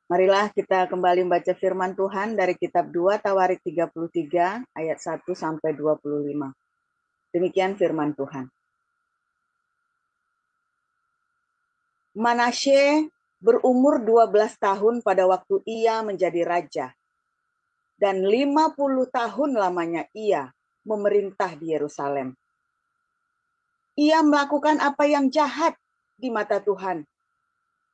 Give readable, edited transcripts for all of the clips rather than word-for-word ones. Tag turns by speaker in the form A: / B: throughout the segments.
A: Marilah kita kembali membaca firman Tuhan dari kitab 2 Tawarik 33 ayat 1 sampai 25. Demikian firman Tuhan. Manasye berumur 12 tahun pada waktu ia menjadi raja. Dan 50 tahun lamanya ia memerintah di Yerusalem. Ia melakukan apa yang jahat di mata Tuhan,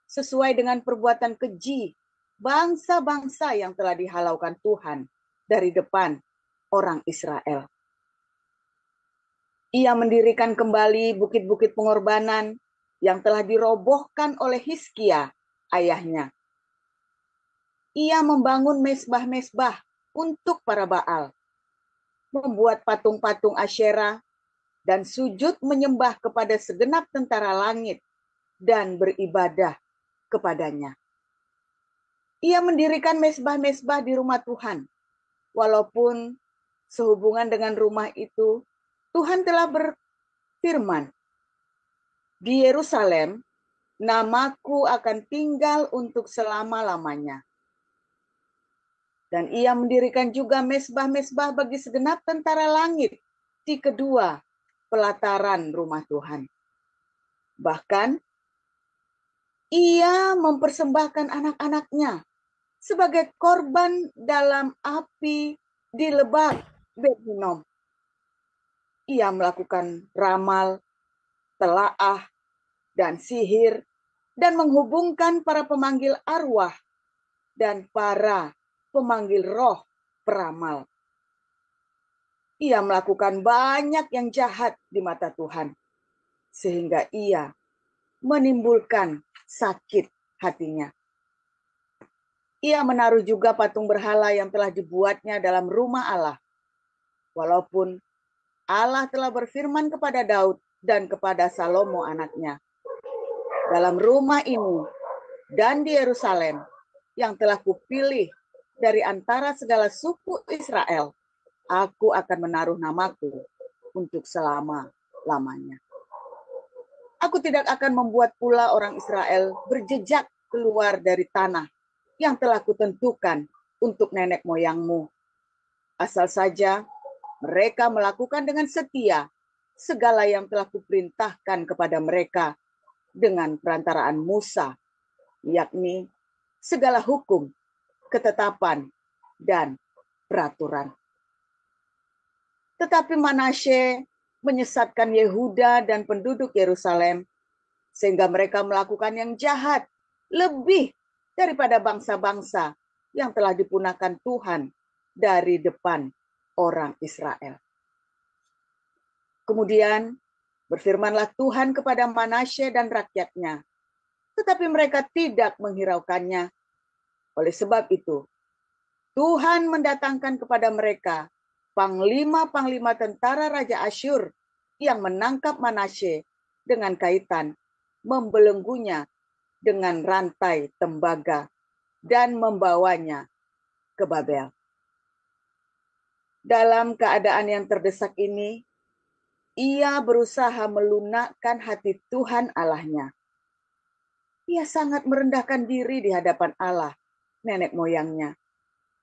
A: sesuai dengan perbuatan keji bangsa-bangsa yang telah dihalaukan Tuhan dari depan orang Israel. Ia mendirikan kembali bukit-bukit pengorbanan yang telah dirobohkan oleh Hizkia, ayahnya. Ia membangun mezbah-mezbah untuk para Baal, membuat patung-patung Asyera, dan sujud menyembah kepada segenap tentara langit dan beribadah kepadanya. Ia mendirikan mezbah-mezbah di rumah Tuhan, walaupun sehubungan dengan rumah itu, Tuhan telah berfirman, di Yerusalem, namaku akan tinggal untuk selama-lamanya. Dan ia mendirikan juga mezbah-mezbah bagi segenap tentara langit di kedua pelataran rumah Tuhan. Bahkan, ia mempersembahkan anak-anaknya sebagai korban dalam api di Lebak Bet Hinnom. Ia melakukan ramal, telaah, dan sihir, dan menghubungkan para pemanggil arwah dan para pemanggil roh peramal. Ia melakukan banyak yang jahat di mata Tuhan, sehingga ia menimbulkan sakit hatinya. Ia menaruh juga patung berhala yang telah dibuatnya dalam rumah Allah, walaupun Allah telah berfirman kepada Daud dan kepada Salomo anaknya, dalam rumah ini dan di Yerusalem yang telah kupilih dari antara segala suku Israel, aku akan menaruh namaku untuk selama-lamanya. Aku tidak akan membuat pula orang Israel berjejak keluar dari tanah yang telah kutentukan untuk nenek moyangmu. Asal saja mereka melakukan dengan setia segala yang telah kuperintahkan kepada mereka dengan perantaraan Musa, yakni segala hukum, ketetapan, dan peraturan. Tetapi Manasye menyesatkan Yehuda dan penduduk Yerusalem, sehingga mereka melakukan yang jahat lebih daripada bangsa-bangsa yang telah dipunahkan Tuhan dari depan orang Israel. Kemudian berfirmanlah Tuhan kepada Manasye dan rakyatnya, tetapi mereka tidak menghiraukannya. Oleh sebab itu, Tuhan mendatangkan kepada mereka panglima-panglima tentara Raja Asyur yang menangkap Manasye dengan kaitan, membelenggunya dengan rantai tembaga, dan membawanya ke Babel. Dalam keadaan yang terdesak ini, ia berusaha melunakkan hati Tuhan Allahnya. Ia sangat merendahkan diri di hadapan Allah, nenek moyangnya,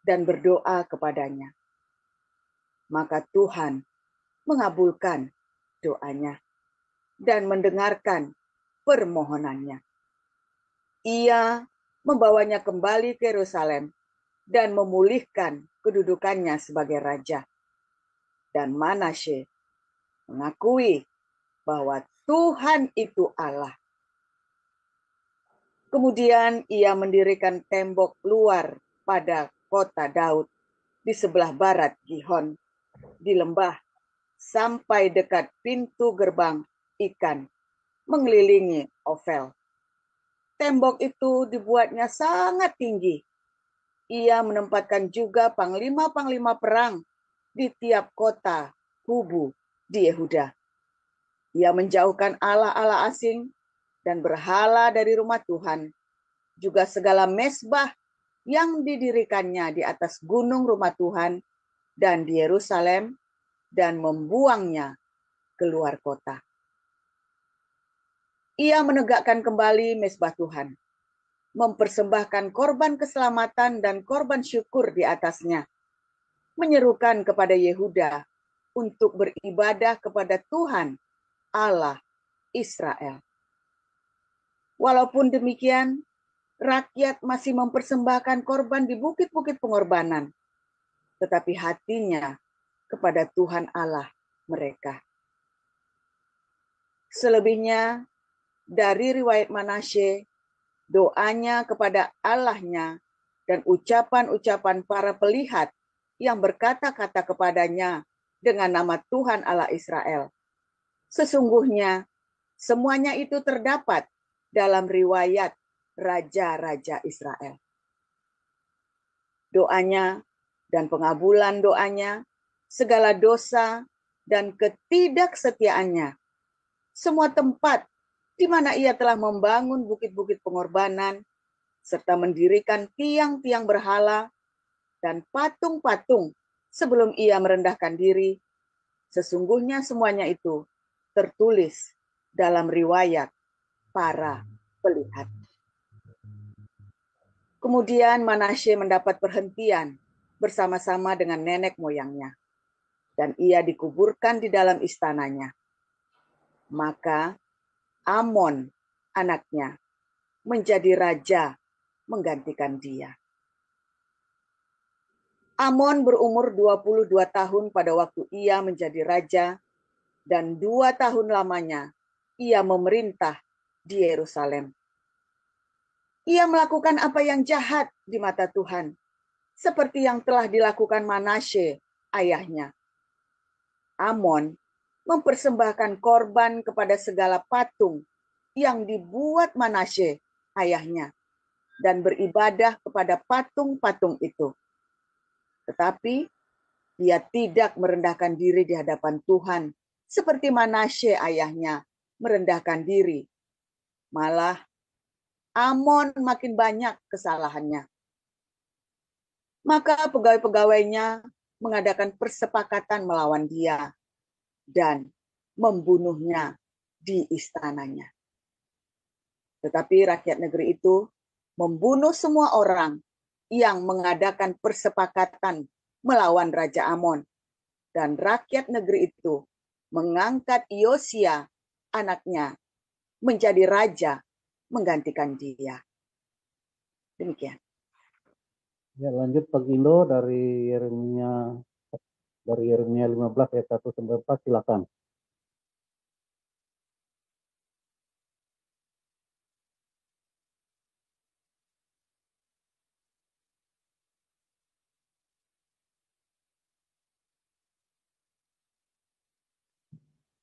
A: dan berdoa kepadanya. Maka Tuhan mengabulkan doanya dan mendengarkan permohonannya. Ia membawanya kembali ke Yerusalem dan memulihkan kedudukannya sebagai raja. Dan Manasye mengakui bahwa Tuhan itu Allah. Kemudian ia mendirikan tembok luar pada kota Daud di sebelah barat Gihon, di lembah, sampai dekat pintu gerbang ikan, mengelilingi Ofel. Tembok itu dibuatnya sangat tinggi. Ia menempatkan juga panglima-panglima perang di tiap kota kubu di Yehuda. Ia menjauhkan allah-allah asing dan berhala dari rumah Tuhan, juga segala mezbah yang didirikannya di atas gunung rumah Tuhan dan di Yerusalem, dan membuangnya keluar kota. Ia menegakkan kembali mezbah Tuhan, mempersembahkan korban keselamatan dan korban syukur di atasnya, menyerukan kepada Yehuda untuk beribadah kepada Tuhan Allah Israel. Walaupun demikian, rakyat masih mempersembahkan korban di bukit-bukit pengorbanan, tetapi hatinya kepada Tuhan Allah mereka. Selebihnya, dari riwayat Manasye, doanya kepada Allahnya dan ucapan-ucapan para pelihat yang berkata-kata kepadanya dengan nama Tuhan Allah Israel. Sesungguhnya semuanya itu terdapat dalam riwayat raja-raja Israel. Doanya dan pengabulan doanya, segala dosa dan ketidaksetiaannya, semua tempat di mana ia telah membangun bukit-bukit pengorbanan, serta mendirikan tiang-tiang berhala dan patung-patung sebelum ia merendahkan diri, sesungguhnya semuanya itu tertulis dalam riwayat para pelihat. Kemudian Manasye mendapat perhentian bersama-sama dengan nenek moyangnya, dan ia dikuburkan di dalam istananya. Maka Amon, anaknya, menjadi raja menggantikan dia. Amon berumur 22 tahun pada waktu ia menjadi raja, dan 2 tahun lamanya ia memerintah di Yerusalem. Ia melakukan apa yang jahat di mata Tuhan, seperti yang telah dilakukan Manasye, ayahnya. Amon mempersembahkan korban kepada segala patung yang dibuat Manasye, ayahnya, dan beribadah kepada patung-patung itu. Tetapi dia tidak merendahkan diri di hadapan Tuhan, seperti Manasye, ayahnya, merendahkan diri. Malah Amon makin banyak kesalahannya. Maka pegawai-pegawainya mengadakan persepakatan melawan dia dan membunuhnya di istananya. Tetapi rakyat negeri itu membunuh semua orang yang mengadakan persepakatan melawan Raja Amon. Dan rakyat negeri itu mengangkat Yosia, anaknya, menjadi raja menggantikan dia. Demikian.
B: Ya, lanjut Pak Gindo dari Yeremia 15 ayat 1 sampai 4, silakan.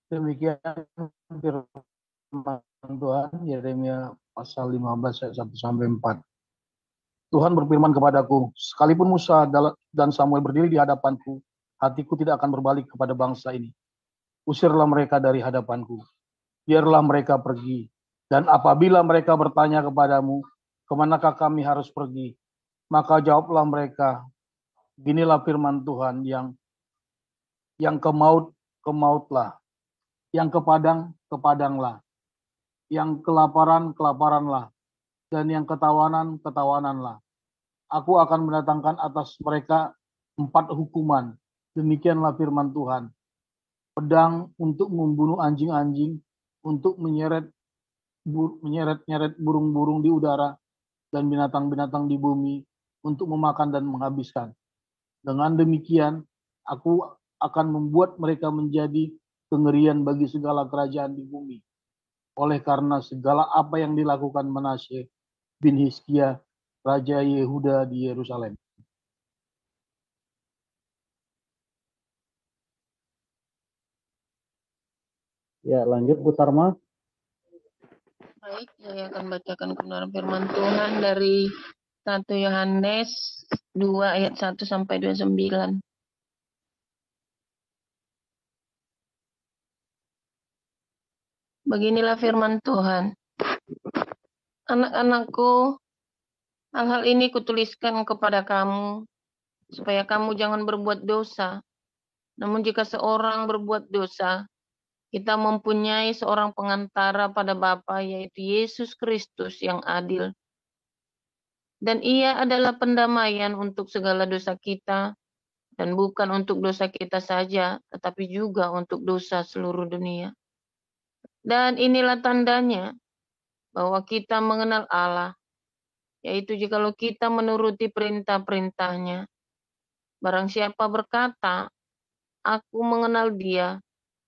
C: Demikian firman Tuhan, Yeremia pasal 15 ayat 1 sampai 4. Tuhan berfirman kepadaku, sekalipun Musa dan Samuel berdiri di hadapanku, hatiku tidak akan berbalik kepada bangsa ini. Usirlah mereka dari hadapanku, biarlah mereka pergi. Dan apabila mereka bertanya kepadamu, kemanakah kami harus pergi? Maka jawablah mereka, ginilah firman Tuhan, yang ke maut, ke mautlah, yang ke padang, ke padanglah, yang kelaparan, kelaparanlah, dan yang ketawanan, ketawananlah. Aku akan mendatangkan atas mereka 4 hukuman. Demikianlah firman Tuhan. Pedang untuk membunuh anjing-anjing, untuk menyeret burung-burung di udara, dan binatang-binatang di bumi, untuk memakan dan menghabiskan. Dengan demikian, aku akan membuat mereka menjadi kengerian bagi segala kerajaan di bumi. Oleh karena segala apa yang dilakukan Manasye bin Hizkia, Raja Yehuda di Yerusalem.
B: Ya, lanjut Bu Sarma.
D: Baik, saya akan bacakan kebenaran firman Tuhan dari 1 Yohanes 2 ayat 1 sampai 29. Beginilah firman Tuhan. Anak-anakku, hal-hal ini kutuliskan kepada kamu, supaya kamu jangan berbuat dosa. Namun jika seorang berbuat dosa, kita mempunyai seorang pengantara pada Bapa, yaitu Yesus Kristus yang adil. Dan ia adalah pendamaian untuk segala dosa kita, dan bukan untuk dosa kita saja, tetapi juga untuk dosa seluruh dunia. Dan inilah tandanya bahwa kita mengenal Allah, yaitu jikalau kita menuruti perintah-perintahnya. Barang siapa berkata, aku mengenal dia,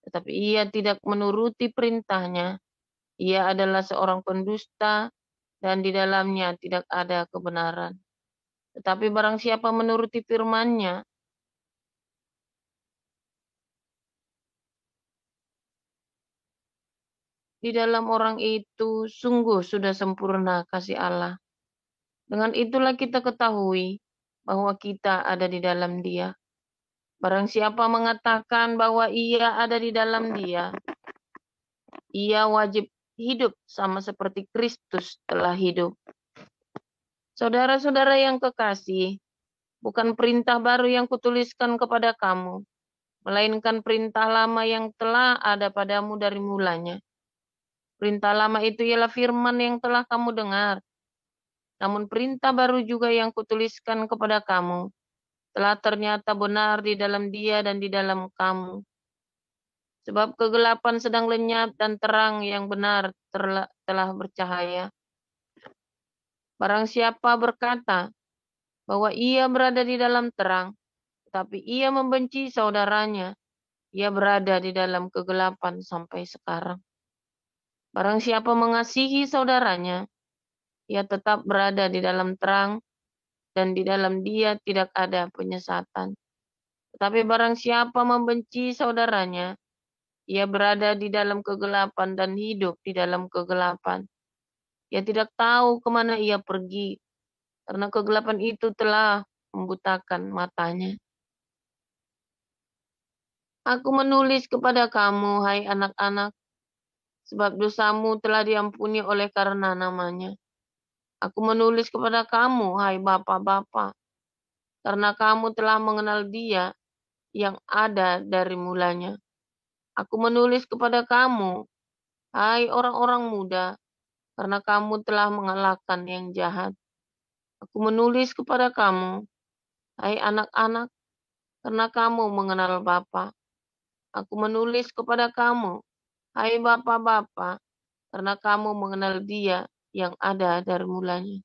D: tetapi ia tidak menuruti perintahnya, ia adalah seorang pendusta, dan di dalamnya tidak ada kebenaran. Tetapi barang siapa menuruti firman-Nya, di dalam orang itu sungguh sudah sempurna kasih Allah. Dengan itulah kita ketahui bahwa kita ada di dalam Dia. Barang siapa mengatakan bahwa ia ada di dalam Dia, ia wajib hidup sama seperti Kristus telah hidup. Saudara-saudara yang kekasih, bukan perintah baru yang kutuliskan kepada kamu, melainkan perintah lama yang telah ada padamu dari mulanya. Perintah lama itu ialah firman yang telah kamu dengar. Namun perintah baru juga yang kutuliskan kepada kamu, telah ternyata benar di dalam Dia dan di dalam kamu. Sebab kegelapan sedang lenyap dan terang yang benar telah bercahaya. Barang siapa berkata bahwa ia berada di dalam terang, tetapi ia membenci saudaranya, ia berada di dalam kegelapan sampai sekarang. Barang siapa mengasihi saudaranya, ia tetap berada di dalam terang, dan di dalam dia tidak ada penyesatan. Tetapi barang siapa membenci saudaranya, ia berada di dalam kegelapan dan hidup di dalam kegelapan. Ia tidak tahu kemana ia pergi, karena kegelapan itu telah membutakan matanya. Aku menulis kepada kamu, hai anak-anak, sebab dosamu telah diampuni oleh karena namanya. Aku menulis kepada kamu, hai bapa-bapa, karena kamu telah mengenal Dia yang ada dari mulanya. Aku menulis kepada kamu, hai orang-orang muda, karena kamu telah mengalahkan yang jahat. Aku menulis kepada kamu, hai anak-anak, karena kamu mengenal Bapa. Aku menulis kepada kamu, hai bapa-bapa, karena kamu mengenal Dia yang ada dari mulanya.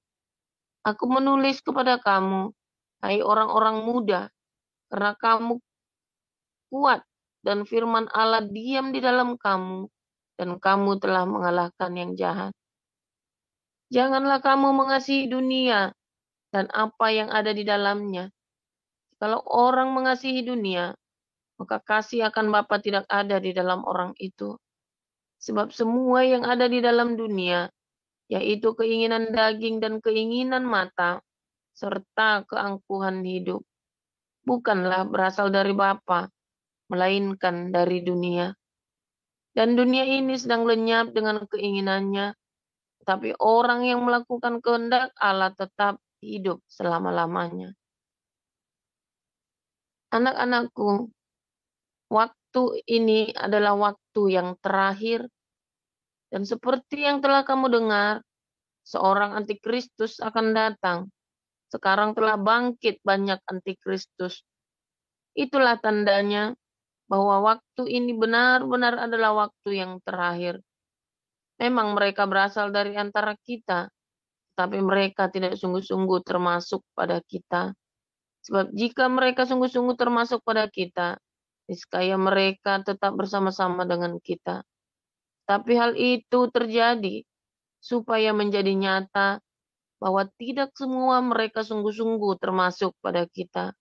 D: Aku menulis kepada kamu, hai orang-orang muda, karena kamu kuat dan firman Allah diam di dalam kamu, dan kamu telah mengalahkan yang jahat. Janganlah kamu mengasihi dunia dan apa yang ada di dalamnya. Kalau orang mengasihi dunia, maka kasih akan Bapa tidak ada di dalam orang itu. Sebab semua yang ada di dalam dunia, yaitu keinginan daging dan keinginan mata, serta keangkuhan hidup, bukanlah berasal dari Bapa, melainkan dari dunia. Dan dunia ini sedang lenyap dengan keinginannya, tapi orang yang melakukan kehendak Allah tetap hidup selama-lamanya. Anak-anakku, waktu ini adalah waktu yang terakhir, dan seperti yang telah kamu dengar, seorang antikristus akan datang. Sekarang telah bangkit banyak antikristus. Itulah tandanya bahwa waktu ini benar-benar adalah waktu yang terakhir. Memang mereka berasal dari antara kita, tapi mereka tidak sungguh-sungguh termasuk pada kita. Sebab jika mereka sungguh-sungguh termasuk pada kita, niscaya mereka tetap bersama-sama dengan kita. Tapi hal itu terjadi supaya menjadi nyata bahwa tidak semua mereka sungguh-sungguh termasuk pada kita.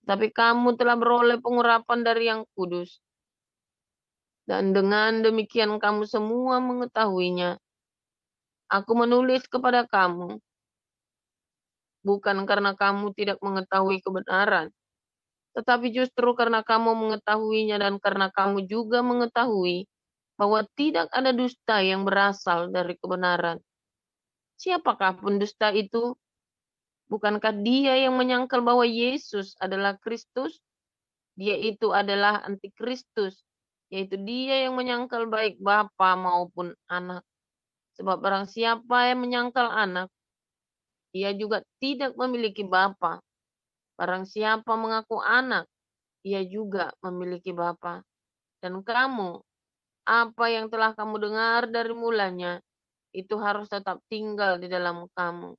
D: Tapi kamu telah beroleh pengurapan dari Yang Kudus. Dan dengan demikian kamu semua mengetahuinya. Aku menulis kepada kamu, bukan karena kamu tidak mengetahui kebenaran, tetapi justru karena kamu mengetahuinya dan karena kamu juga mengetahui bahwa tidak ada dusta yang berasal dari kebenaran. Siapakah pendusta itu? Bukankah dia yang menyangkal bahwa Yesus adalah Kristus? Dia itu adalah antikristus, yaitu dia yang menyangkal baik Bapa maupun Anak. Sebab barang siapa yang menyangkal Anak, ia juga tidak memiliki bapa. Barang siapa mengaku anak, ia juga memiliki bapa. Dan kamu, apa yang telah kamu dengar dari mulanya, itu harus tetap tinggal di dalam kamu.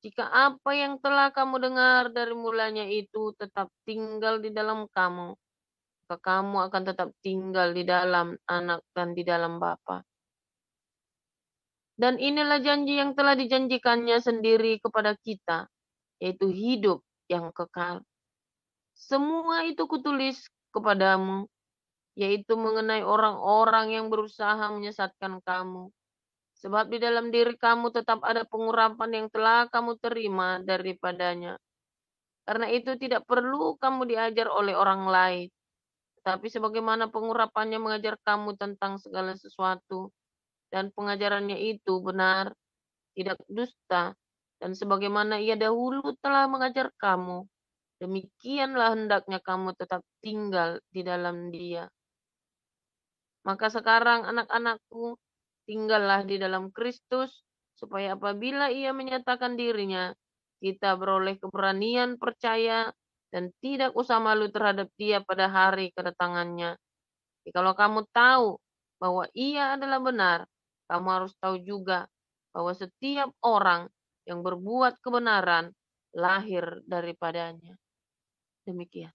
D: Jika apa yang telah kamu dengar dari mulanya itu tetap tinggal di dalam kamu, maka kamu akan tetap tinggal di dalam anak dan di dalam Bapa. Dan inilah janji yang telah dijanjikannya sendiri kepada kita, yaitu hidup yang kekal. Semua itu kutulis kepadamu, yaitu mengenai orang-orang yang berusaha menyesatkan kamu. Sebab di dalam diri kamu tetap ada pengurapan yang telah kamu terima daripadanya. Karena itu tidak perlu kamu diajar oleh orang lain. Tapi sebagaimana pengurapannya mengajar kamu tentang segala sesuatu. Dan pengajarannya itu benar, tidak dusta. Dan sebagaimana ia dahulu telah mengajar kamu, demikianlah hendaknya kamu tetap tinggal di dalam dia. Maka sekarang anak-anakku, tinggallah di dalam Kristus, supaya apabila ia menyatakan dirinya, kita beroleh keberanian percaya dan tidak usah malu terhadap dia pada hari kedatangannya. Jadi kalau kamu tahu bahwa ia adalah benar, kamu harus tahu juga bahwa setiap orang yang berbuat kebenaran lahir daripadanya. Demikian.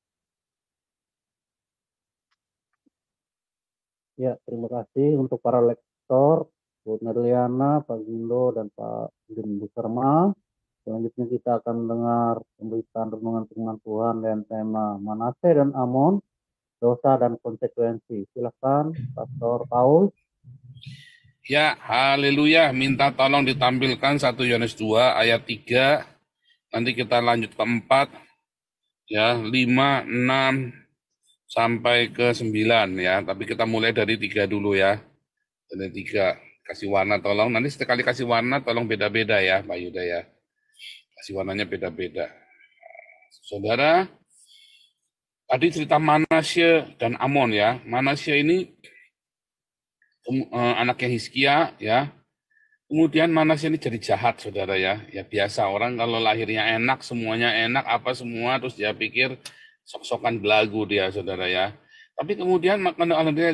B: Ya, terima kasih untuk para lektor, Bu Nerliana, Pak Gindo, dan Pak Din Busarma. Selanjutnya kita akan mendengar pemberitaan renungan firman Tuhan dan tema Manase dan Amon, dosa dan konsekuensi. Silakan, Pastor Paul.
E: Ya, haleluya. Minta tolong ditampilkan 1 Yohanes 2 ayat 3. Nanti kita lanjut ke 4. Ya, 5, 6, sampai ke 9 ya. Tapi kita mulai dari 3 dulu ya. Dari 3. Kasih warna tolong. Nanti sekali kasih warna tolong beda-beda ya, Pak Yuda ya. Kasih warnanya beda-beda. Saudara, tadi cerita Manasye dan Amon ya. Manasye ini anaknya Hizkia ya. Kemudian Manasye ini jadi jahat, saudara ya. Ya biasa orang kalau lahirnya enak, semuanya enak, apa semua, terus dia pikir sok-sokan belagu dia, saudara ya. Tapi kemudian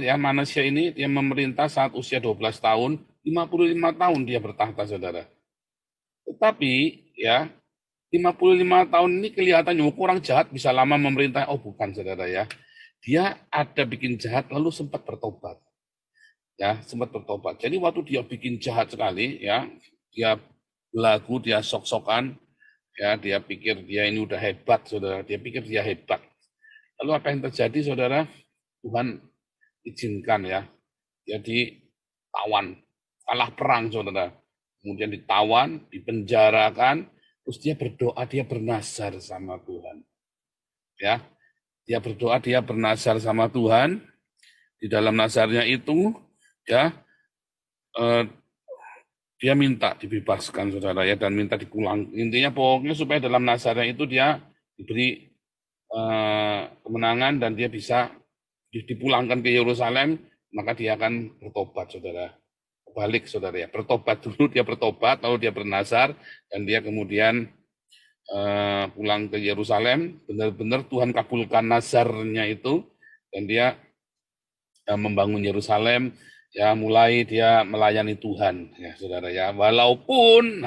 E: ya Manasye ini dia memerintah saat usia 12 tahun, 55 tahun dia bertahta, saudara. Tetapi ya 55 tahun ini kelihatannya kurang jahat, bisa lama memerintah. Oh bukan, saudara ya. Dia ada bikin jahat lalu sempat bertobat. Ya, sempat bertobat. Jadi waktu dia bikin jahat sekali, ya, dia belagu, dia sok-sokan, ya, dia pikir dia ini udah hebat, saudara. Dia pikir dia hebat. Lalu apa yang terjadi, saudara? Tuhan izinkan ya, jadi tawan, kalah perang, saudara. Kemudian ditawan, dipenjarakan, terus dia berdoa, dia bernazar sama Tuhan. Ya, dia berdoa, dia bernazar sama Tuhan. Di dalam nazarnya itu, ya, dia minta dibebaskan, saudara ya, dan minta dipulang. Intinya pokoknya supaya dalam nazarnya itu dia diberi kemenangan dan dia bisa dipulangkan ke Yerusalem, maka dia akan bertobat, saudara. Balik, saudara ya, bertobat dulu, dia bertobat, lalu dia bernazar, dan dia kemudian pulang ke Yerusalem. Benar-benar Tuhan kabulkan nazarnya itu, dan dia membangun Yerusalem. Ya, mulai dia melayani Tuhan, ya saudara ya. Walaupun,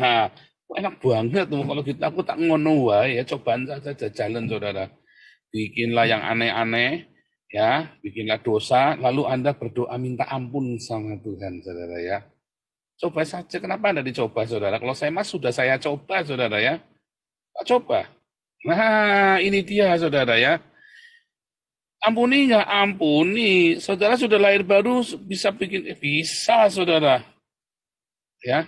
E: enak banget tuh kalau gitu, aku tak ngono wae ya, cobaan saja jalan, saudara. Bikinlah yang aneh-aneh, ya, bikinlah dosa, lalu Anda berdoa minta ampun sama Tuhan, saudara ya. Coba saja, kenapa Anda dicoba, saudara? Kalau saya mas sudah saya coba, saudara ya. Coba. Nah, ini dia, saudara ya. Ampuni nggak? Ampuni. Saudara sudah lahir baru bisa bikin, bisa, saudara. Ya,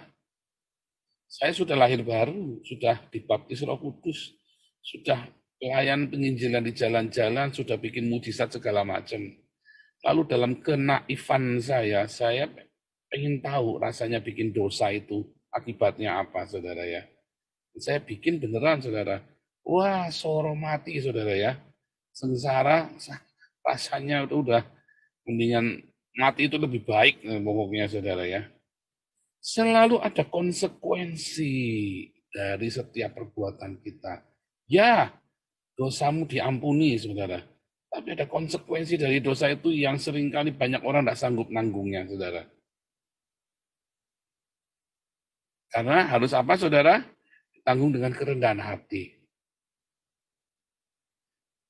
E: saya sudah lahir baru, sudah dibaptis Roh Kudus, sudah pelayan penginjilan di jalan-jalan, sudah bikin mujizat segala macam. Lalu dalam kenaifan saya pengen tahu rasanya bikin dosa itu akibatnya apa, saudara ya. Saya bikin beneran, saudara. Wah, soro mati, saudara ya. Sengsara, rasanya itu udah mendingan mati itu lebih baik, pokoknya, saudara ya. Selalu ada konsekuensi dari setiap perbuatan kita. Ya, dosamu diampuni, saudara. Tapi ada konsekuensi dari dosa itu yang seringkali banyak orang tidak sanggup nanggungnya, saudara. Karena harus apa, saudara? Tanggung dengan kerendahan hati.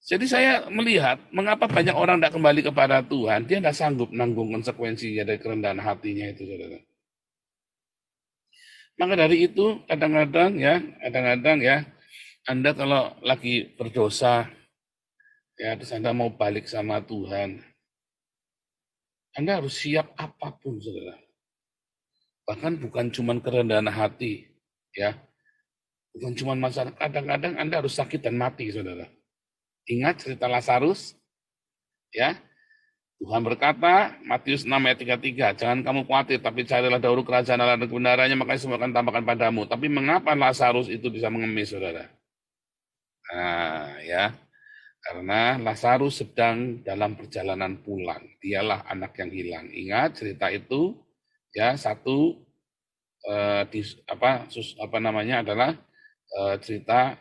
E: Jadi saya melihat mengapa banyak orang tidak kembali kepada Tuhan, dia tidak sanggup nanggung konsekuensinya dari kerendahan hatinya itu, saudara. Maka dari itu kadang-kadang ya, Anda kalau lagi berdosa, ya terus Anda mau balik sama Tuhan, Anda harus siap apapun, saudara. Bahkan bukan cuma kerendahan hati, ya, bukan cuma masalah. Kadang-kadang Anda harus sakit dan mati, saudara. Ingat cerita Lazarus, ya. Tuhan berkata, Matius 6 ayat 33, jangan kamu khawatir, tapi carilah dahulu kerajaan Allah dan kebenarannya, maka semua akan tambahkan padamu. Tapi mengapa Lazarus itu bisa mengemis, saudara? Nah, ya, karena Lazarus sedang dalam perjalanan pulang. Dialah anak yang hilang. Ingat cerita itu, ya, satu adalah cerita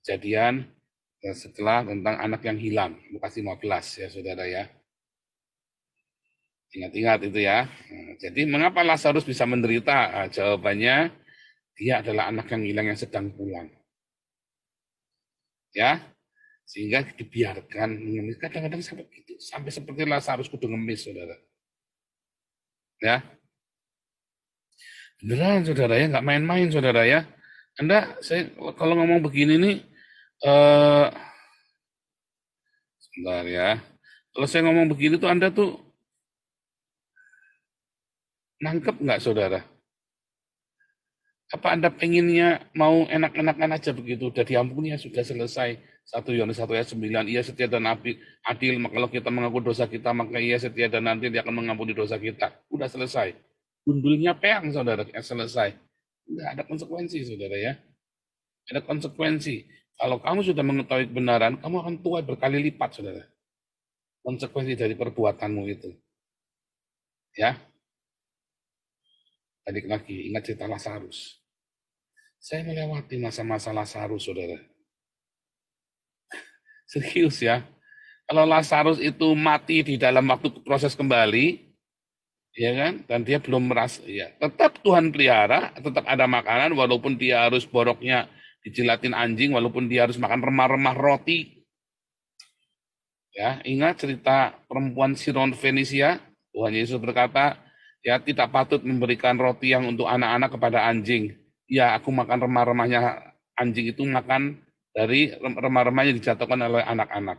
E: kejadian setelah tentang anak yang hilang, Lukas 15 ya saudara ya. Ingat-ingat itu ya. Jadi mengapa Lazarus bisa menderita? Jawabannya dia adalah anak yang hilang yang sedang pulang. Ya, sehingga dibiarkan mengemis. Kadang-kadang sampai seperti Lazarus kudu ngemis, saudara. Ya, beneran saudara ya, nggak main-main saudara ya. Saya kalau ngomong begini nih, sebentar ya. Kalau saya ngomong begini tuh Anda tuh nangkep nggak saudara? Apa Anda pengennya mau enak-enakan aja begitu, udah diampuni ya sudah selesai. 1 Yohanes 1 ayat 9, ia setia dan adil, maka kalau kita mengaku dosa kita, maka ia setia dan nanti dia akan mengampuni dosa kita. Udah selesai. Gundulnya peang saudara, selesai. Nggak ada konsekuensi saudara ya. Ada konsekuensi. Kalau kamu sudah mengetahui kebenaran, kamu akan tuai berkali lipat saudara. Konsekuensi dari perbuatanmu itu. Ya. Balik lagi, ingat cerita Lazarus. Saya melewati masa-masa Lazarus, saudara. Serius ya. Kalau Lazarus itu mati di dalam waktu proses kembali, ya kan, dan dia belum merasa, ya, tetap Tuhan pelihara, tetap ada makanan, walaupun dia harus boroknya dijilatin anjing, walaupun dia harus makan remah-remah roti. Ya, ingat cerita perempuan Siron Fenisia, Tuhan Yesus berkata, ya tidak patut memberikan roti yang untuk anak-anak kepada anjing. Ya aku makan remah-remahnya anjing itu makan dari remah-remahnya dijatuhkan oleh anak-anak.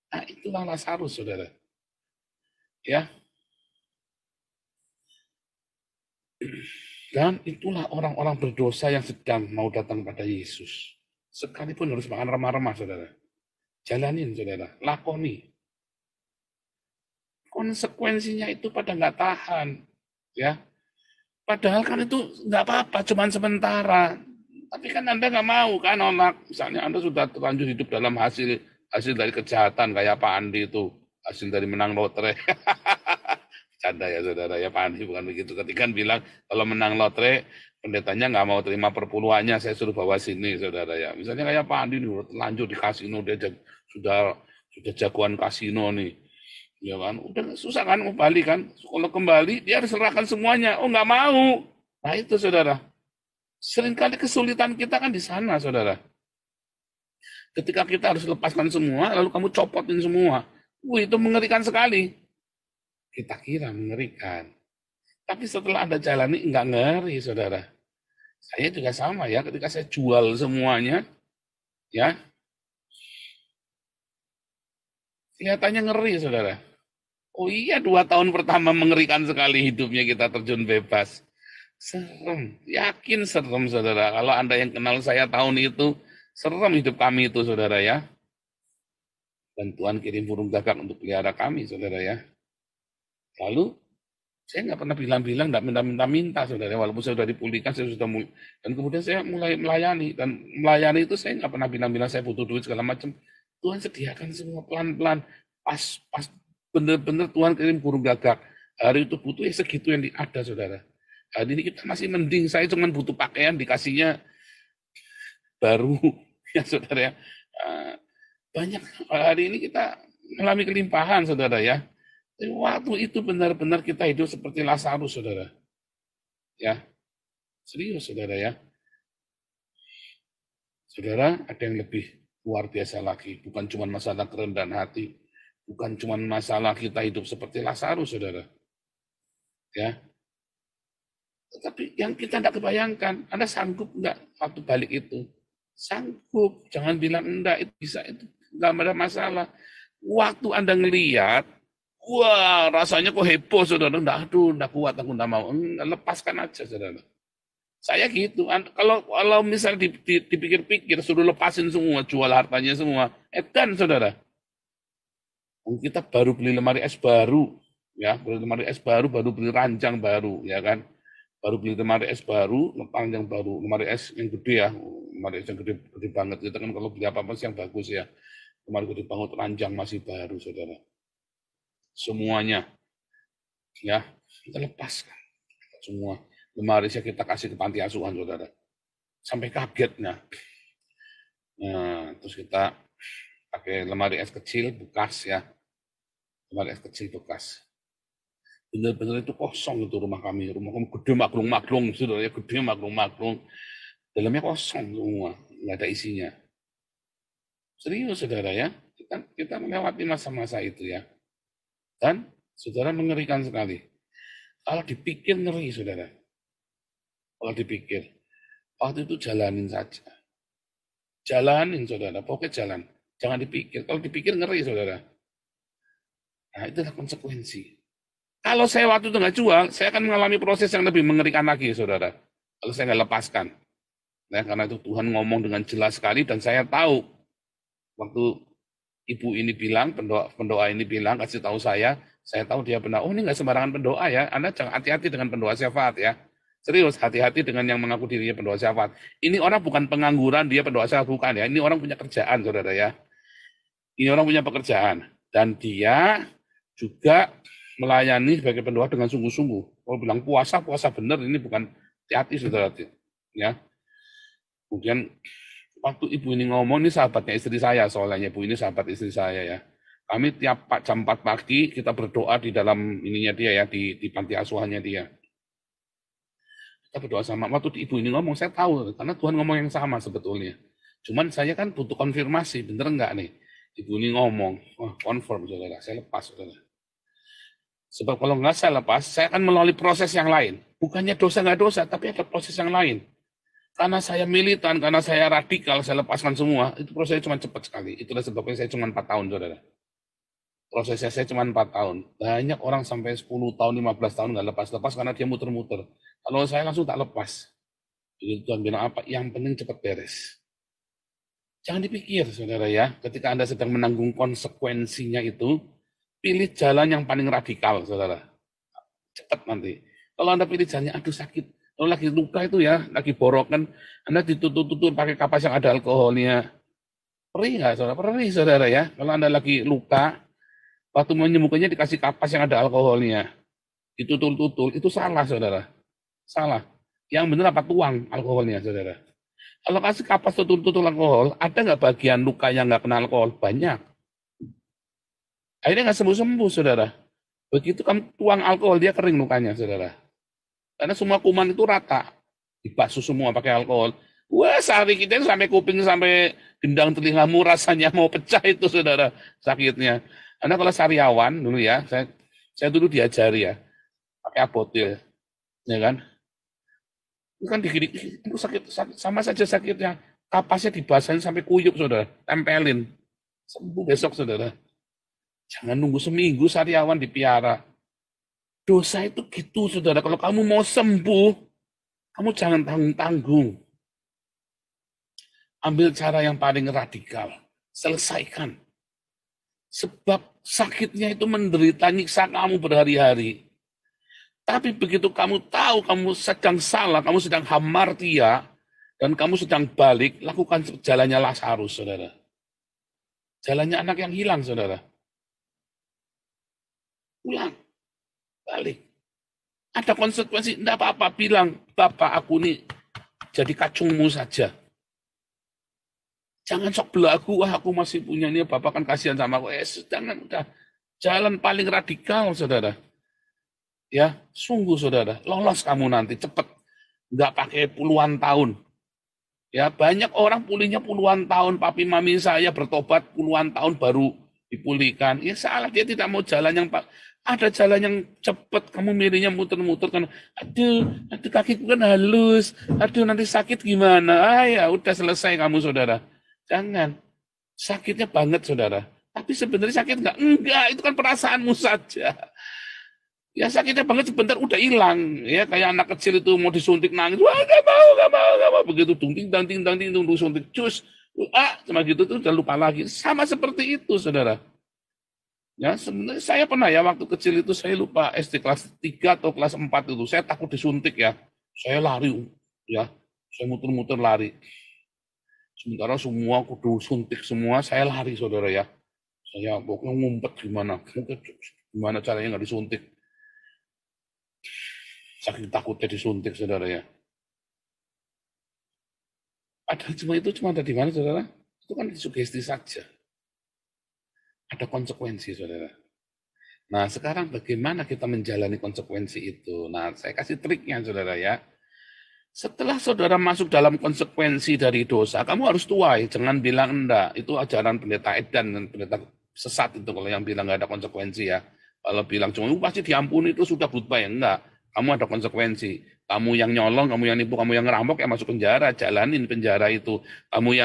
E: Nah itulah Lazarus saudara. Ya. Dan itulah orang-orang berdosa yang sedang mau datang pada Yesus. Sekalipun harus makan remah-remah saudara. Jalanin saudara, lakoni. Konsekuensinya itu pada nggak tahan, ya. Padahal kan itu nggak apa-apa, cuman sementara. Tapi kan Anda nggak mau kan nolak. Misalnya Anda sudah terlanjur hidup dalam hasil dari kejahatan kayak Pak Andi itu, hasil dari menang lotre. Canda ya saudara ya, Pak Andi bukan begitu. Ketika bilang kalau menang lotre, pendetanya nggak mau terima perpuluhannya, saya suruh bawa sini saudara ya. Misalnya kayak Pak Andi terlanjur di kasino, dia sudah jagoan kasino nih. Ya kan, udah susah kan mau balik kan. Kalau kembali dia harus serahkan semuanya. Oh nggak mau. Nah itu saudara. Seringkali kesulitan kita kan di sana saudara. Ketika kita harus lepaskan semua, lalu kamu copotin semua. Itu mengerikan sekali. Kita kira mengerikan. Tapi setelah Anda jalani nggak ngeri saudara. Saya juga sama ya. Ketika saya jual semuanya, ya kelihatannya ngeri saudara. Oh iya 2 tahun pertama mengerikan sekali hidupnya kita terjun bebas. Serem, yakin serem saudara. Kalau Anda yang kenal saya tahun itu, serem hidup kami itu saudara ya. Dan Tuhan kirim burung gagak untuk pelihara kami saudara ya. Lalu saya nggak pernah bilang-bilang, nggak minta-minta saudara. Walaupun saya sudah dipulihkan, saya sudah mulai. Dan kemudian saya mulai melayani. Dan melayani itu saya nggak pernah bilang-bilang saya butuh duit segala macam. Tuhan sediakan semua pelan-pelan. Pas benar-benar Tuhan kirim burung gagak. Hari itu butuh segitu yang ada saudara. Hari ini kita masih mending. Saya cuma butuh pakaian dikasihnya baru, ya saudara ya. Banyak hari ini kita mengalami kelimpahan, saudara ya. Waktu itu benar-benar kita hidup seperti Lazarus, saudara. Ya, serius, saudara ya. Saudara, ada yang lebih luar biasa lagi. Bukan cuma masalah kerendahan hati. Bukan cuma masalah kita hidup seperti Lazarus, saudara. Ya. Tetapi yang kita tidak kebayangkan, Anda sanggup enggak waktu balik itu? Sanggup. Jangan bilang enggak, itu bisa, itu enggak ada masalah. Waktu Anda ngelihat, wah rasanya kok heboh, saudara. Enggak kuat, aku enggak mau. Lepaskan aja, saudara. Saya gitu. Kalau misalnya dipikir-pikir, suruh lepasin semua, jual hartanya semua. Edan, saudara. Kita baru beli lemari es baru, ya, beli lemari es baru beli ranjang baru, ya kan. Baru beli lemari es baru, ranjang baru, lemari es yang gede ya, lemari es yang gede banget. Kita kan kalau beli apa-apa sih yang bagus ya. Lemari gede banget, ranjang masih baru, saudara. Semuanya, ya, kita lepaskan semua. Lemari saya kita kasih ke panti asuhan, saudara. Sampai kaget, nah. Terus kita pakai lemari es kecil bekas ya. Lemari es kecil bekas. Benar-benar itu kosong itu rumah kami. Rumah kami gede maklung-maklung, saudara ya, gede maklung-maklung. Dalamnya kosong semua, nggak ada isinya. Serius, saudara ya. Kita melewati masa-masa itu ya. Dan saudara mengerikan sekali. Kalau dipikir ngeri, saudara. Kalau dipikir, waktu itu jalanin saja. Jalanin, saudara. Pokoknya jalan. Jangan dipikir. Kalau dipikir ngeri, saudara. Nah, itulah konsekuensi. Kalau saya waktu itu nggak jual, saya akan mengalami proses yang lebih mengerikan lagi, saudara. Kalau saya nggak lepaskan. Nah, karena itu Tuhan ngomong dengan jelas sekali, dan saya tahu. Waktu ibu ini bilang, pendoa ini bilang, kasih tahu saya tahu dia benar. Oh, ini nggak sembarangan pendoa ya. Anda jangan hati-hati dengan pendoa syafaat ya. Serius, hati-hati dengan yang mengaku dirinya pendoa syafaat. Ini orang bukan pengangguran, dia pendoa syafaat, bukan ya. Ini orang punya kerjaan, saudara ya. Ini orang punya pekerjaan. Dan dia juga melayani sebagai pendoa dengan sungguh-sungguh. Kalau bilang puasa benar, ini bukan hati-hati, saudara. Ya. Kemudian, waktu ibu ini ngomong, ini sahabatnya istri saya, soalnya ibu ini sahabat istri saya ya. Kami tiap jam 4 pagi, kita berdoa di dalam ininya dia ya, di panti asuhannya dia. Kita berdoa sama, waktu ibu ini ngomong, saya tahu, karena Tuhan ngomong yang sama sebetulnya. Cuman saya kan butuh konfirmasi, bener enggak nih? Ibu ini ngomong, wah confirm, saudara, saya lepas, saudara. Sebab kalau enggak saya lepas, saya akan melalui proses yang lain. Bukannya dosa enggak dosa, tapi ada proses yang lain. Karena saya militan, karena saya radikal, saya lepaskan semua, itu prosesnya cuma cepat sekali. Itulah sebabnya saya cuma 4 tahun, saudara. Prosesnya saya cuma 4 tahun. Banyak orang sampai 10 tahun, 15 tahun nggak lepas karena dia muter-muter. Kalau saya langsung tak lepas. Jadi Tuhan bilang apa? Yang penting cepat beres. Jangan dipikir, saudara ya, ketika Anda sedang menanggung konsekuensinya itu, pilih jalan yang paling radikal, saudara. Cepat nanti. Kalau Anda pilih jalannya, aduh sakit. Kalau lagi luka itu ya, lagi borokan, Anda ditutup-tutup pakai kapas yang ada alkoholnya. Perih nggak, saudara? Perih, saudara ya. Kalau Anda lagi luka, waktu menyembuhkannya dikasih kapas yang ada alkoholnya. Ditutul-tutul, itu salah, saudara. Salah. Yang benar apa? Tuang alkoholnya, saudara. Kalau kasih kapas tutul-tutul alkohol, ada nggak bagian luka yang nggak kena alkohol? Banyak. Akhirnya nggak sembuh-sembuh, saudara. Begitu kamu tuang alkohol, dia kering lukanya, saudara. Karena semua kuman itu rata. Dibasuh semua pakai alkohol. Wah, sehari kita sampai kuping, sampai gendang telingamu rasanya mau pecah itu, saudara. Sakitnya. Karena kalau sariawan dulu ya, saya dulu diajari ya, pakai apotil, ya kan? Itu kan digigit, itu sakit, sama saja sakitnya. Kapasnya dibasahin sampai kuyup, saudara, tempelin, sembuh besok, saudara. Jangan nunggu seminggu sariawan dipiara. Dosa itu gitu, saudara. Kalau kamu mau sembuh, kamu jangan tanggung-tanggung. Ambil cara yang paling radikal, selesaikan. Sebab sakitnya itu menderita nyiksa kamu berhari-hari. Tapi begitu kamu tahu kamu sedang salah, kamu sedang hamartia, dan kamu sedang balik, lakukan jalannya Lazarus, saudara. Jalannya anak yang hilang, saudara. Pulang, balik. Ada konsekuensi, enggak apa-apa, bilang, Bapak aku nih jadi kacungmu saja. Jangan sok belagu, wah aku masih punya ini, Bapak kan kasihan sama aku. Jangan, udah. Jalan paling radikal, saudara. Ya, sungguh saudara, lolos kamu nanti, cepet. Nggak pakai puluhan tahun. Ya, banyak orang pulihnya puluhan tahun. Papi mami saya bertobat puluhan tahun baru dipulihkan. Ya salah, dia tidak mau jalan yang ada jalan yang cepat. Kamu milihnya muter-muter kan. Aduh kakiku kan halus. Aduh nanti sakit gimana? Ya udah selesai kamu saudara. Jangan. Sakitnya banget saudara. Tapi sebenarnya sakit enggak? Enggak, itu kan perasaanmu saja. Ya sakitnya banget sebentar udah hilang. Ya kayak anak kecil itu mau disuntik nangis. Wah gak mau. Begitu ting tang suntik. Cus. Cuma gitu tuh udah lupa lagi. Sama seperti itu saudara. Ya sebenarnya saya pernah ya waktu kecil itu saya lupa SD kelas 3 atau kelas 4 itu. Saya takut disuntik ya. Saya lari ya. Saya muter-muter lari. Sementara semua kudu suntik semua, saya lari saudara ya. Saya pokoknya ngumpet gimana caranya nggak disuntik. Saking takutnya disuntik saudara ya. Ada cuma ada di mana saudara? Itu kan sugesti saja. Ada konsekuensi saudara. Nah sekarang bagaimana kita menjalani konsekuensi itu? Nah saya kasih triknya saudara ya. Setelah saudara masuk dalam konsekuensi dari dosa, kamu harus tuai. Jangan bilang enggak. Itu ajaran pendeta edan dan pendeta sesat itu kalau yang bilang nggak ada konsekuensi ya. Kalau bilang cuma pasti diampuni itu sudah goodbye. Enggak. Kamu ada konsekuensi. Kamu yang nyolong, kamu yang nipu, kamu yang ngerampok, ya masuk penjara. Jalanin penjara itu. Kamu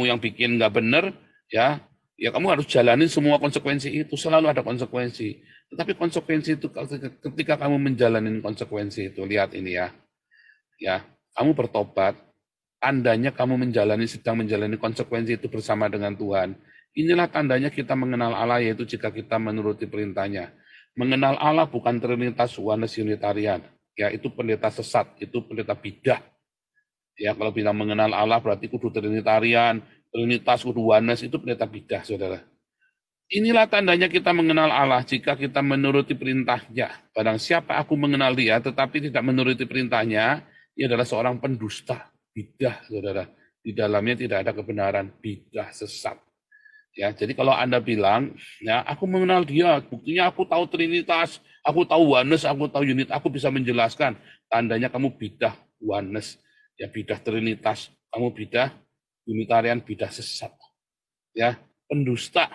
E: yang bikin nggak bener, ya kamu harus jalanin semua konsekuensi itu. Selalu ada konsekuensi. Tetapi konsekuensi itu ketika kamu menjalani konsekuensi itu, lihat ini ya. Ya, kamu bertobat, tandanya kamu sedang menjalani konsekuensi itu bersama dengan Tuhan. Inilah tandanya kita mengenal Allah, yaitu jika kita menuruti perintahnya. Mengenal Allah bukan Trinitas Oneness Unitarian. Ya, itu pendeta sesat, itu pendeta bidah. Ya, kalau bilang mengenal Allah berarti kudu Trinitarian, Trinitas kudu Oneness, itu pendeta bidah, saudara. Inilah tandanya kita mengenal Allah jika kita menuruti perintahnya. Barang siapa aku mengenal dia, tetapi tidak menuruti perintahnya, ia adalah seorang pendusta, bidah, saudara. Di dalamnya tidak ada kebenaran, bidah, sesat. Ya, jadi kalau Anda bilang, ya aku mengenal dia, buktinya aku tahu Trinitas, aku tahu Oneness, aku tahu unit, aku bisa menjelaskan. Tandanya kamu bidah Oneness, ya bidah Trinitas, kamu bidah Unitarian, bidah sesat. Ya, pendusta.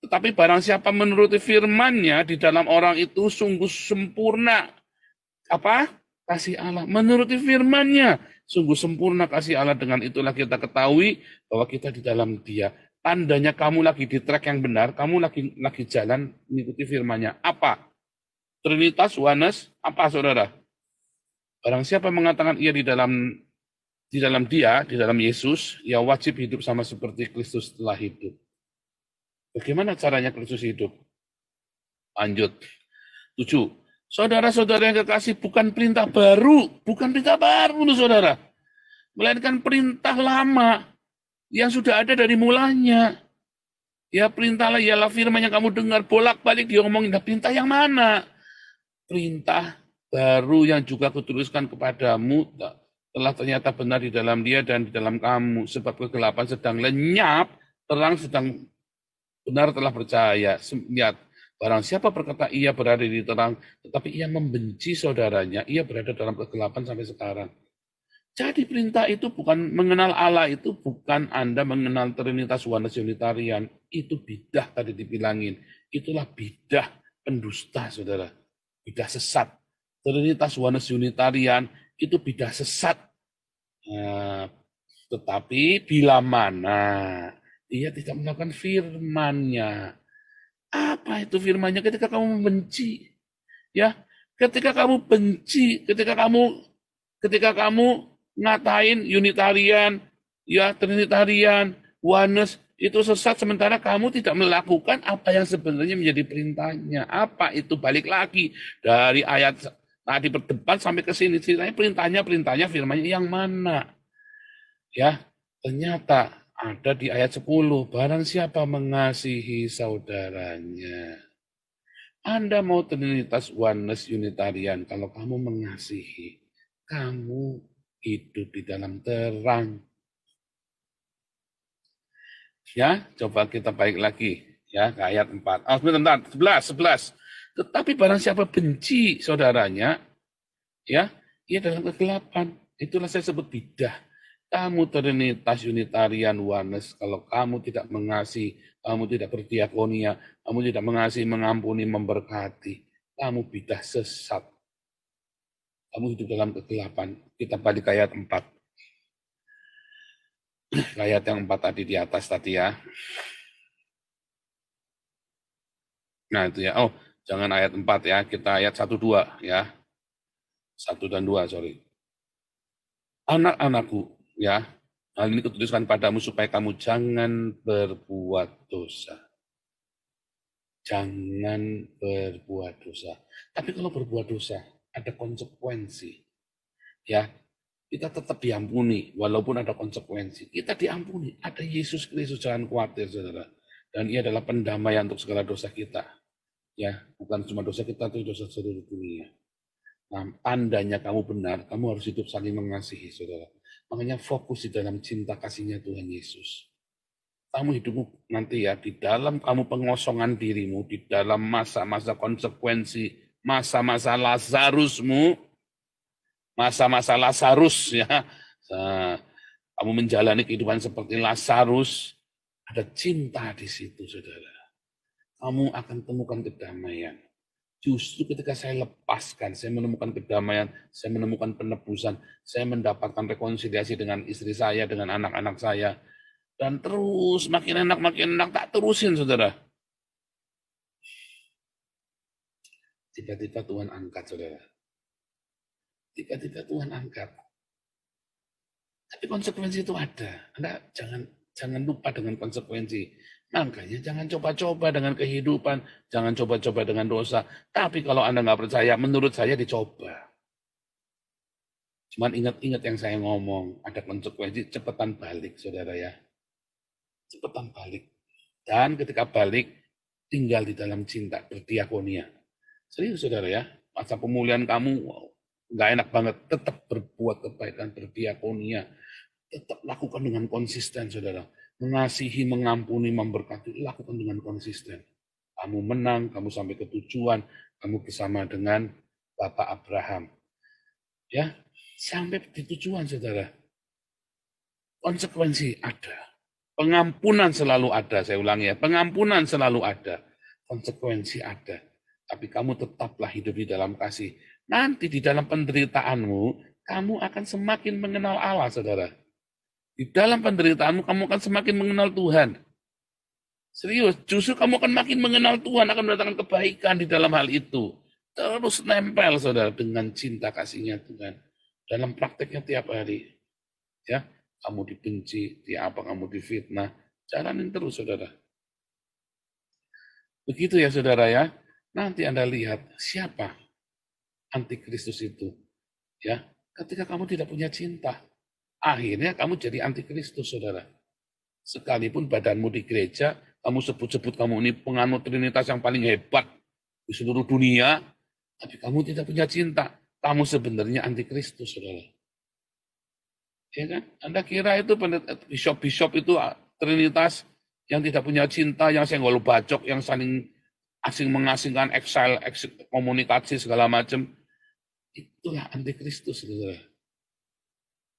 E: Tetapi barang siapa menuruti firman-Nya di dalam orang itu sungguh sempurna. Apa? Kasih Allah. Menuruti firman-Nya sungguh sempurna kasih Allah. Dengan itulah kita ketahui bahwa kita di dalam Dia. Tandanya kamu lagi di track yang benar, kamu lagi jalan mengikuti firman-Nya. Apa? Trinitas, Oneness, apa saudara? Barang siapa mengatakan ia di dalam Dia, di dalam Yesus, ia wajib hidup sama seperti Kristus telah hidup. Bagaimana caranya Kristus hidup? Lanjut. 7. Saudara-saudara yang kekasih, bukan perintah baru loh saudara. Melainkan perintah lama yang sudah ada dari mulanya. Ya perintahlah ialah firman yang kamu dengar, bolak-balik dia ngomongin, perintah yang mana? Perintah baru yang juga kutuliskan kepadamu telah ternyata benar di dalam Dia dan di dalam kamu, sebab kegelapan sedang lenyap, terang sedang benar telah percaya. Lihat, barang siapa berkata ia berada di terang, tetapi ia membenci saudaranya, ia berada dalam kegelapan sampai sekarang. Jadi perintah itu bukan mengenal Allah, itu bukan Anda mengenal Trinitas Oneness Unitarian. Itu bidah tadi dibilangin. Itulah bidah pendusta, saudara. Bidah sesat. Trinitas Oneness Unitarian itu bidah sesat. Nah, tetapi bila mana dia tidak melakukan firman-Nya. Apa itu firman-Nya? Ketika kamu membenci. Ya, ketika kamu benci, ketika kamu ngatain Unitarian, ya Trinitarian, Oneness, itu sesat sementara kamu tidak melakukan apa yang sebenarnya menjadi perintahnya. Apa itu? Balik lagi dari ayat tadi berdebat sampai ke sini, perintahnya firman-Nya yang mana? Ya, ternyata ada di ayat 10, barang siapa mengasihi saudaranya. Anda mau Trinitas Oneness Unitarian, kalau kamu mengasihi, kamu hidup di dalam terang. Ya, coba kita balik lagi ya ke ayat 4. Oh, sebentar, 11. Tetapi barang siapa benci saudaranya, ya, ia dalam kegelapan. Itulah saya sebut bidah. Kamu Trinitas, Unitarian, Oneness, kalau kamu tidak mengasihi, kamu tidak berdiakonia, kamu tidak mengasihi, mengampuni, memberkati, kamu bidah sesat. Kamu hidup dalam kegelapan. Kita balik ke ayat 4. Ayat yang 4 tadi di atas tadi ya. Nah itu ya. Oh, jangan ayat 4 ya. Kita ayat 1-2 ya. 1 dan 2, sorry. Anak-anakku, ya. Hal ini kutuliskan padamu supaya kamu jangan berbuat dosa. Jangan berbuat dosa. Tapi kalau berbuat dosa, ada konsekuensi. Ya, kita tetap diampuni, walaupun ada konsekuensi. Kita diampuni. Ada Yesus Kristus, jangan khawatir, saudara. Dan ia adalah pendamaian untuk segala dosa kita. Ya, bukan cuma dosa kita, tapi dosa seluruh dunia. Nah, tandanya kamu benar, kamu harus hidup saling mengasihi, saudara. Makanya fokus di dalam cinta kasihnya Tuhan Yesus. Kamu hidupmu nanti ya, di dalam kamu pengosongan dirimu, di dalam masa-masa konsekuensi, masa-masa Lazarusmu, masa-masa Lazarus ya, nah, kamu menjalani kehidupan seperti Lazarus, ada cinta di situ, saudara. Kamu akan temukan kedamaian. Justru ketika saya lepaskan, saya menemukan kedamaian, saya menemukan penebusan, saya mendapatkan rekonsiliasi dengan istri saya, dengan anak-anak saya, dan terus makin enak, tak terusin, saudara. Tiba-tiba Tuhan angkat, saudara. Tiba-tiba Tuhan angkat. Tapi konsekuensi itu ada. Anda jangan lupa dengan konsekuensi. Makanya jangan coba-coba dengan kehidupan, jangan coba-coba dengan dosa. Tapi kalau Anda nggak percaya, menurut saya dicoba. Cuman ingat-ingat yang saya ngomong, ada konsekuensi, cepetan balik, saudara ya. Cepetan balik. Dan ketika balik, tinggal di dalam cinta, berdiakonia. Serius, saudara ya. Masa pemulihan kamu, nggak enak banget. Tetap berbuat kebaikan, berdiakonia. Tetap lakukan dengan konsisten, saudara. Mengasihi, mengampuni, memberkati, lakukan dengan konsisten. Kamu menang, kamu sampai ke tujuan, kamu bersama dengan Bapak Abraham. Ya, sampai di tujuan, saudara. Konsekuensi ada. Pengampunan selalu ada, saya ulangi ya. Pengampunan selalu ada. Konsekuensi ada. Tapi kamu tetaplah hidup di dalam kasih. Nanti di dalam penderitaanmu, kamu akan semakin mengenal Allah, saudara. Di dalam penderitaanmu, kamu akan semakin mengenal Tuhan. Serius, justru kamu akan makin mengenal Tuhan, akan mendatangkan kebaikan di dalam hal itu. Terus nempel, saudara, dengan cinta kasihnya Tuhan. Dalam prakteknya tiap hari. Ya, kamu dibenci, kamu difitnah. Jalanin terus, saudara. Begitu ya, saudara ya. Nanti Anda lihat siapa antikristus itu. Ya, ketika kamu tidak punya cinta, akhirnya kamu jadi antikristus, saudara. Sekalipun badanmu di gereja, kamu sebut-sebut kamu ini penganut Trinitas yang paling hebat di seluruh dunia, tapi kamu tidak punya cinta. Kamu sebenarnya antikristus, saudara. Ya kan? Anda kira itu bishop-bishop itu Trinitas yang tidak punya cinta, yang senggol bacok, yang saling asing mengasingkan, exile komunikasi segala macam. Itulah antikristus, saudara.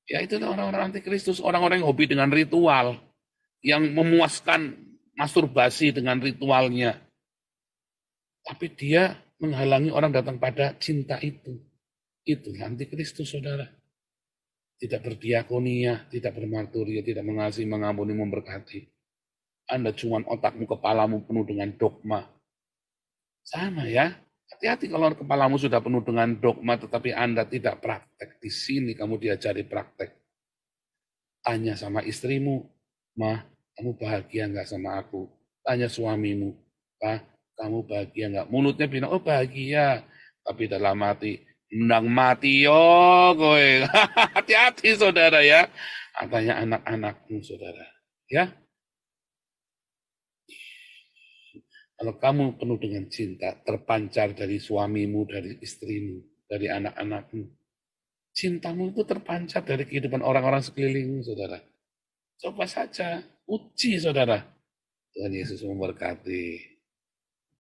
E: Ya itu orang-orang antikristus, orang-orang yang hobi dengan ritual, yang memuaskan masturbasi dengan ritualnya. Tapi dia menghalangi orang datang pada cinta itu. Itulah antikristus, saudara. Tidak berdiakonia, tidak bermarturia, tidak mengasihi, mengampuni, memberkati. Anda cuma otakmu, kepalamu penuh dengan dogma. Sama ya. Hati-hati kalau kepalamu sudah penuh dengan dogma, tetapi Anda tidak praktek. Di sini kamu diajari praktek. Tanya sama istrimu, "Mah, kamu bahagia nggak sama aku?" Tanya suamimu, "Pak, kamu bahagia nggak?" Mulutnya bilang, "Oh bahagia." Tapi dalam hati, "Nang mati yo kowe." Hati-hati, saudara ya. Tanya anak-anakmu, saudara. Ya. Kalau kamu penuh dengan cinta, terpancar dari suamimu, dari istrimu, dari anak-anakmu. Cintamu itu terpancar dari kehidupan orang-orang sekelilingmu, saudara. Coba saja, uji saudara. Tuhan Yesus memberkati.